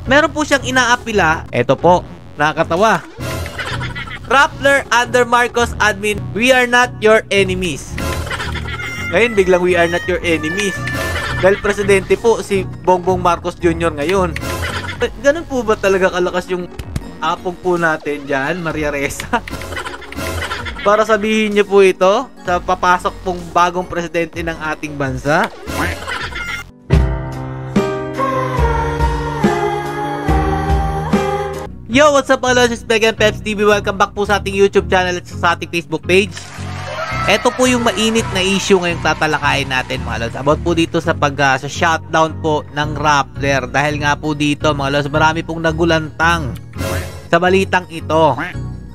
Meron po siyang inaapila. Eto po, nakakatawa. Rappler under Marcos admin, we are not your enemies. Ngayon, biglang we are not your enemies. Dahil presidente po si Bongbong Marcos Jr. ngayon. Ganun po ba talaga kalakas yung apong po natin dyan, Maria Ressa? Para sabihin niyo po ito sa papasok pong bagong presidente ng ating bansa? Yo, what's up mga lods? It's Megan Peps TV. Welcome back po sa ating YouTube channel at sa ating Facebook page. Ito po yung mainit na issue ngayong tatalakayin natin mga lods. About po dito sa sa shutdown po ng Rappler. Dahil nga po dito mga lods, marami pong nagulantang sa balitang ito.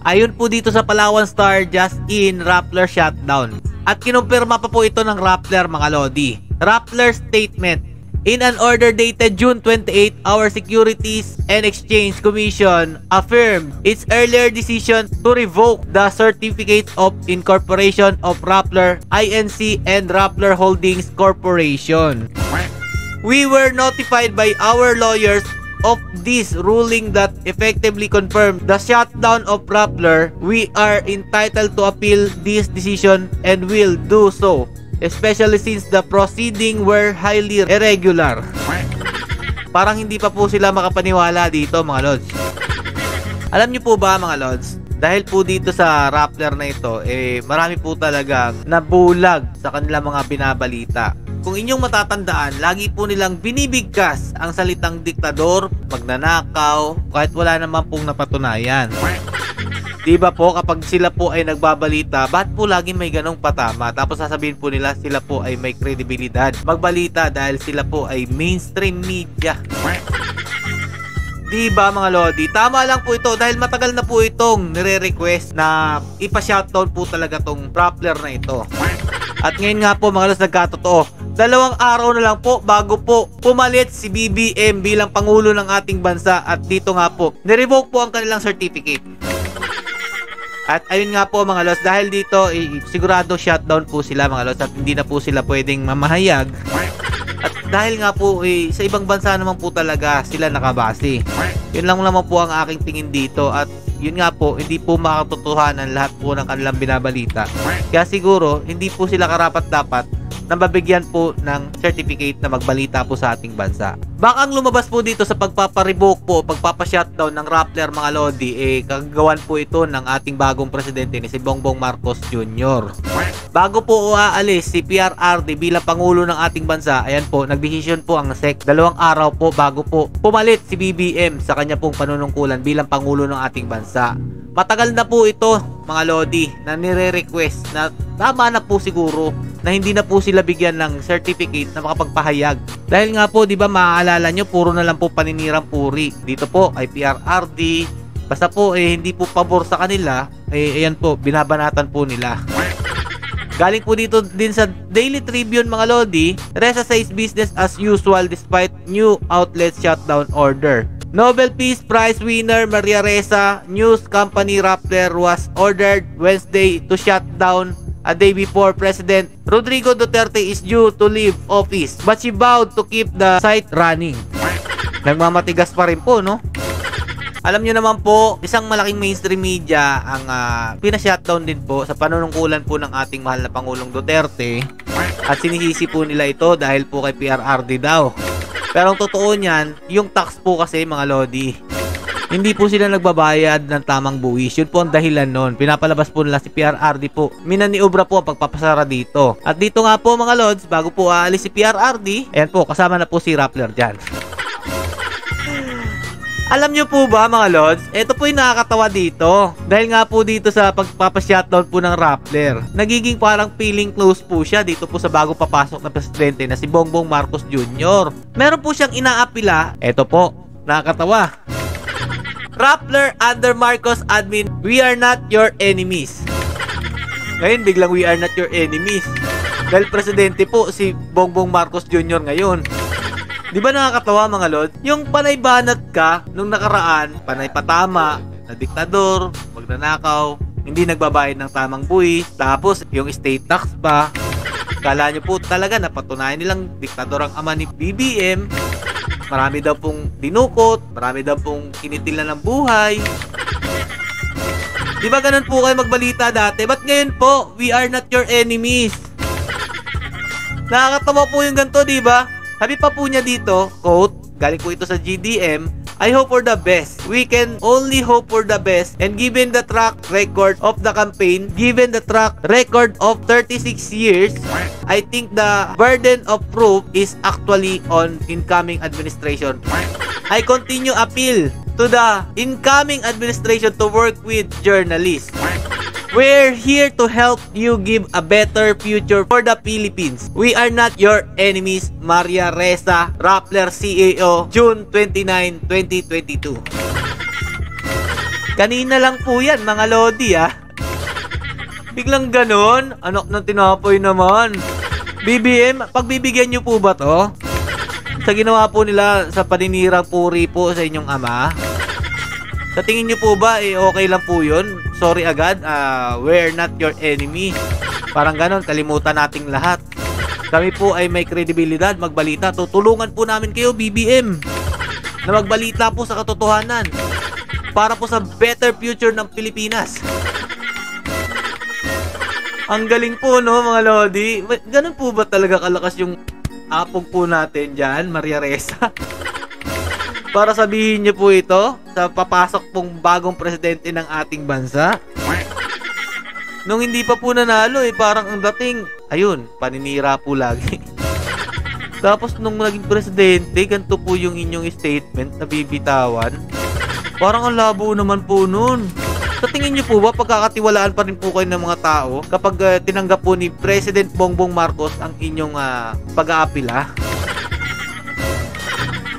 Ayun po dito sa Palawan Star, just in Rappler shutdown. At kinumpirma pa po ito ng Rappler mga lodi. Rappler statement. In an order dated June 28, our Securities and Exchange Commission affirmed its earlier decision to revoke the certificates of incorporation of Rappler Inc. and Rappler Holdings Corporation. We were notified by our lawyers of this ruling that effectively confirmed the shutdown of Rappler. We are entitled to appeal this decision and will do so, especially since the proceeding were highly irregular. Parang hindi pa po sila makapaniwala dito mga lods. Alam niyo po ba mga lods, dahil po dito sa Rappler na ito, marami po talagang nabulag sa kanilang mga binabalita. Kung inyong matatandaan, lagi po nilang binibigkas ang salitang diktador, magnanakaw, kahit wala naman pong napatunayan. Diba po, kapag sila po ay nagbabalita, ba't po lagi may ganong patama? Tapos sasabihin po nila sila po ay may kredibilidad magbalita dahil sila po ay mainstream media. Diba mga lodi? Tama lang po ito dahil matagal na po itong nire-request na ipa-shutdown po talaga tong Rappler na ito. At ngayon nga po mga lods, nagkatotoo. 2 araw na lang po bago po pumalit si BBM bilang Pangulo ng ating bansa. At dito nga po, nirevoke po ang kanilang certificate. At ayun nga po mga lods, dahil dito sigurado shutdown po sila mga lods at hindi na po sila pwedeng mamahayag. At dahil nga po sa ibang bansa naman po talaga sila nakabase. Yun lang naman po ang aking tingin dito. At yun nga po, hindi po makatotohanan lahat po ng kanilang binabalita. Kaya siguro hindi po sila karapat dapat na mabigyan po ng certificate na magbalita po sa ating bansa. Baka ang lumabas po dito sa pagpaparevoke po, pagpapashutdown ng Rappler mga lodi, kagagawan po ito ng ating bagong presidente ni si Bongbong Marcos Jr. Bago po aalis si PRRD bilang Pangulo ng ating bansa, ayan po, nagdesisyon po ang SEC 2 araw po bago po pumalit si BBM sa kanya pong panunungkulan bilang Pangulo ng ating bansa. Matagal na po ito mga lodi na nire-request na tama na po siguro na hindi na po sila bigyan ng certificate na makapagpahayag. Dahil nga po, di ba maaalala nyo, puro na lang po paninirang puri. Dito po ay PRRD, basta po hindi po pabor sa kanila, ayan po, binabanatan po nila. Galing po dito din sa Daily Tribune mga lodi, Ressa says business as usual despite new outlet shutdown order. Nobel Peace Prize winner Maria Ressa news company Rappler was ordered Wednesday to shut down a day before President Rodrigo Duterte is due to leave office, but she vowed to keep the site running. Nagmamatigas pa rin po, no? Alam nyo naman po, isang malaking mainstream media ang pinashutdown din po sa panunungkulan po ng ating mahal na Pangulong Duterte. At sinisisi po nila ito dahil po kay PRRD daw. Pero ang totoo niyan, yung tax po kasi mga lodi, hindi po sila nagbabayad ng tamang buwis. Yun po ang dahilan nun. Pinapalabas po nila si PRRD po. Minaniobra po ang pagpapasara dito. At dito nga po mga lods, bago po aalis si PRRD, ayan po, kasama na po si Rappler dyan. Alam nyo po ba mga lods, ito po yung nakakatawa dito. Dahil nga po dito sa pagpapashutdown po ng Rappler, nagiging parang feeling close po siya dito po sa bago papasok na presidente na si Bongbong Marcos Jr. Meron po siyang inaapila. Ito po, nakakatawa. Rappler under Marcos admin, we are not your enemies. Ngayon biglang we are not your enemies. Dahil presidente po si Bongbong Marcos Jr. ngayon. Di ba nakakatawa mga lod? Yung panay banat ka nung nakaraan, panay patama, na diktador, magnanakaw, hindi nagbabayad ng tamang buwis, tapos yung state tax pa. Kala nyo po talaga napatunayan nilang diktador ang ama ni BBM. Marami daw pong dinukot, marami daw pong kinitilan ng buhay. Di ba ganun po kayo magbalita dati? Ba't ngayon po, we are not your enemies? Nakakatawa po yung ganito, di ba? Sabi pa po niya dito, quote, galing po ito sa GDM, I hope for the best. We can only hope for the best, and given the track record of the campaign, given the track record of 36 years, I think the burden of proof is actually on incoming administration. I continue appeal to the incoming administration to work with journalists. We're here to help you give a better future for the Philippines. We are not your enemies. Maria Ressa, Rappler CEO, June 29, 2022. Kanina lang po yan, mga Lodi, ah. Biglang ganon? Anak ng tinapoy naman. BBM, pagbibigyan nyo po ba to? Sa ginawa po nila sa paninirang puri po sa inyong ama? Sa tingin nyo po ba, okay lang po yun? Sorry agad, we're not your enemy. Parang ganon, kalimutan nating lahat. Kami po ay may kredibilidad, magbalita. Tutulungan po namin kayo, BBM, na magbalita po sa katotohanan. Para po sa better future ng Pilipinas. Ang galing po, no, mga Lodi? Ganon po ba talaga kalakas yung apog po natin dyan, Maria Ressa? Para sabihin niyo po ito sa papasok pong bagong presidente ng ating bansa. Nung hindi pa po nanalo, parang ang dating, ayun, paninira po lagi. Tapos nung naging presidente, ganito po yung inyong statement na bibitawan. Parang ang labo naman po nun. Sa tingin niyo po ba, pagkakatiwalaan pa rin po kayo ng mga tao kapag tinanggap po ni President Bongbong Marcos ang inyong pag-aapila?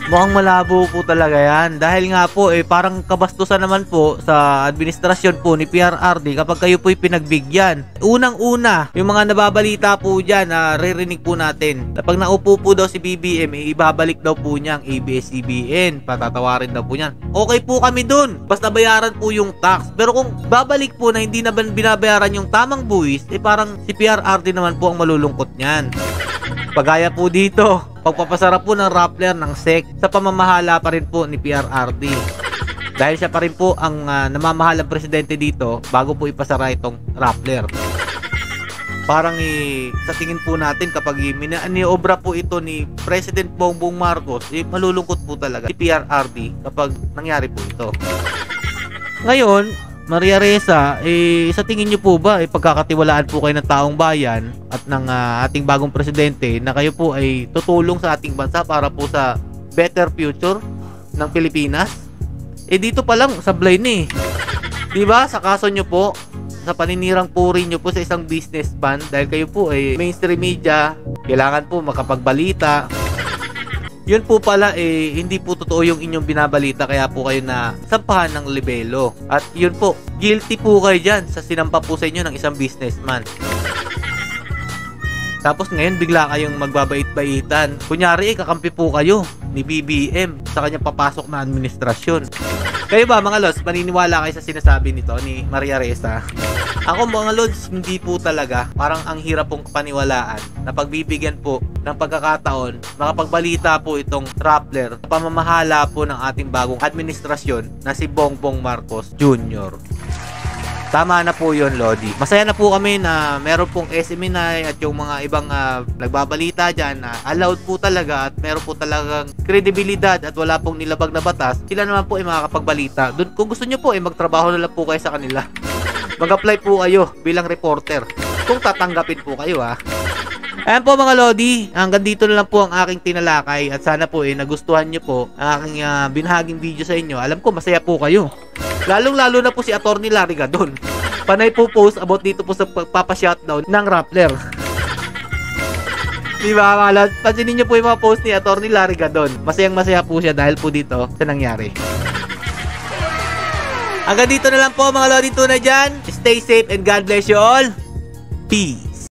Mukhang malabo po talaga yan. Dahil nga po, parang kabastusan naman po sa administrasyon po ni PRRD kapag kayo po'y pinagbigyan. Unang-una, yung mga nababalita po dyan, ririnig po natin. Kapag naupo po daw si BBM, ibabalik daw po niya ang ABS-CBN. Patatawarin daw po niyan. Okay po kami dun. Basta bayaran po yung tax. Pero kung babalik po na hindi na binabayaran yung tamang buwis, parang si PRRD naman po ang malulungkot niyan. Pagaya po dito, pagpapasara po ng Rappler ng SEC sa pamamahala pa rin po ni PRRD. Dahil siya pa rin po ang namamahalang presidente dito bago po ipasara itong Rappler. Parang sa tingin po natin kapag iniobra po ito ni President Bongbong Marcos, malulungkot po talaga si PRRD kapag nangyari po ito. Ngayon, Maria Ressa, sa tingin niyo po ba pagkakatiwalaan po kayo ng taong bayan at ng ating bagong presidente na kayo po ay tutulong sa ating bansa para po sa better future ng Pilipinas? Dito pa lang sablay na diba? Sa kaso nyo po, sa paninirang puri nyo po sa isang businessman, dahil kayo po ay mainstream media, kailangan po makapagbalita. Yun po pala hindi po totoo yung inyong binabalita, kaya po kayo na sampahan ng libelo. At yun po, guilty po kayo dyan sa sinampa po sa inyo ng isang businessman. Tapos ngayon bigla kayong magbabait-baitan. Kunyari kakampi po kayo ni BBM sa kanyang papasok na administrasyon. Kayo ba mga lods, maniniwala kayo sa sinasabi nito ni Maria Ressa? Ako mga lods, hindi po talaga. Parang ang hirap pong paniwalaan na pagbibigyan po ng pagkakataon, makapagbalita po itong Rappler sa pamamahala po ng ating bagong administrasyon na si Bongbong Marcos Jr. Tama na po yun, Lodi. Masaya na po kami na meron pong SMNI at yung mga ibang nagbabalita dyan na allowed po talaga at meron po talagang kredibilidad at wala pong nilabag na batas. Sila naman po ay makakapagbalita. Doon, kung gusto nyo po, magtrabaho na lang po kayo sa kanila. Mag-apply po kayo bilang reporter kung tatanggapin po kayo Ayan po mga Lodi, hanggang dito na lang po ang aking tinalakay at sana po nagustuhan nyo po ang aking binahaging video sa inyo. Alam ko masaya po kayo. Lalong-lalo na po si Atty. Larry Gadon. Panay po post about dito po sa pagpapa-shutdown ng Rappler. Diba mga Lodi? Pansinin nyo po yung mga post ni Atty. Larry Gadon. Masayang-masaya po siya dahil po dito sa nangyari. Hanggang dito na lang po mga Lodi tunay dyan. Stay safe and God bless you all. Peace.